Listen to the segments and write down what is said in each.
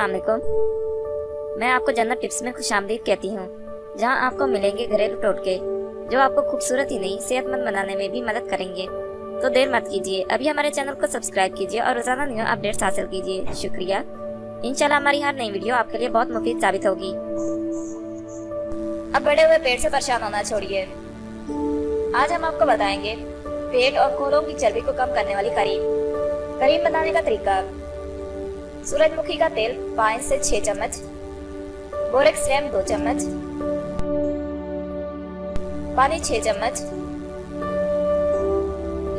अस्सलाम वालेकुम। मैं आपको जन्नत टिप्स में खुशामदीद कहती हूँ, जहाँ आपको मिलेंगे घरेलू टोटके जो आपको खूबसूरत ही नहीं सेहतमंद बनाने में भी मदद करेंगे। तो देर मत कीजिए, अभी हमारे चैनल को सब्सक्राइब कीजिए और रोजाना न्यू अपडेट्स हासिल कीजिए। शुक्रिया। इंशाल्लाह हमारी हर नई वीडियो आपके लिए बहुत मुफीद साबित होगी। अब बढ़े हुए पेट से परेशान होना छोड़िए। आज हम आपको बताएंगे पेट और कोलों की चर्बी को कम करने वाली करीम बनाने का तरीका। सूरजमुखी का तेल 5 से 6 चम्मच, बोरेक्स रैम 2 चम्मच, पानी 6 चम्मच,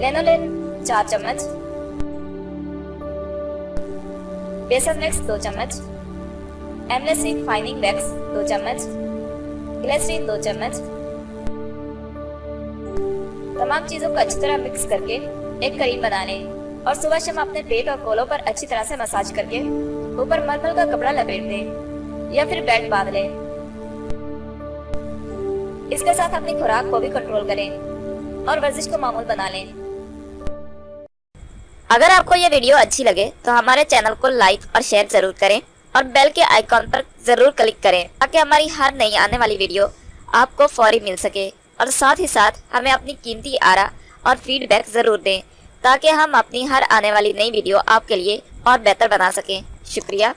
लेनोलेन 4 चम्मच, बेसन वैक्स 2 चम्मच, एमलेसिक फाइनिंग वैक्स 2 चम्मच, ग्लिसरीन 2 चम्मच। तमाम चीजों को अच्छी तरह मिक्स करके एक करीम बना लें और सुबह शाम अपने पेट और कोलों पर अच्छी तरह से मसाज करके ऊपर मलमल का कपड़ा लपेट दें या फिर बेल्ट बांध लें। इसके साथ अपनी खुराक को भी कंट्रोल करें और वर्जिश को मामूल बना लें। अगर आपको ये वीडियो अच्छी लगे तो हमारे चैनल को लाइक और शेयर जरूर करें और बेल के आइकॉन पर जरूर क्लिक करें ताकि हमारी हर नई आने वाली वीडियो आपको फौरी मिल सके। और साथ ही साथ हमें अपनी कीमती आरा और फीडबैक जरूर दें ताकि हम अपनी हर आने वाली नई वीडियो आपके लिए और बेहतर बना सकें। शुक्रिया।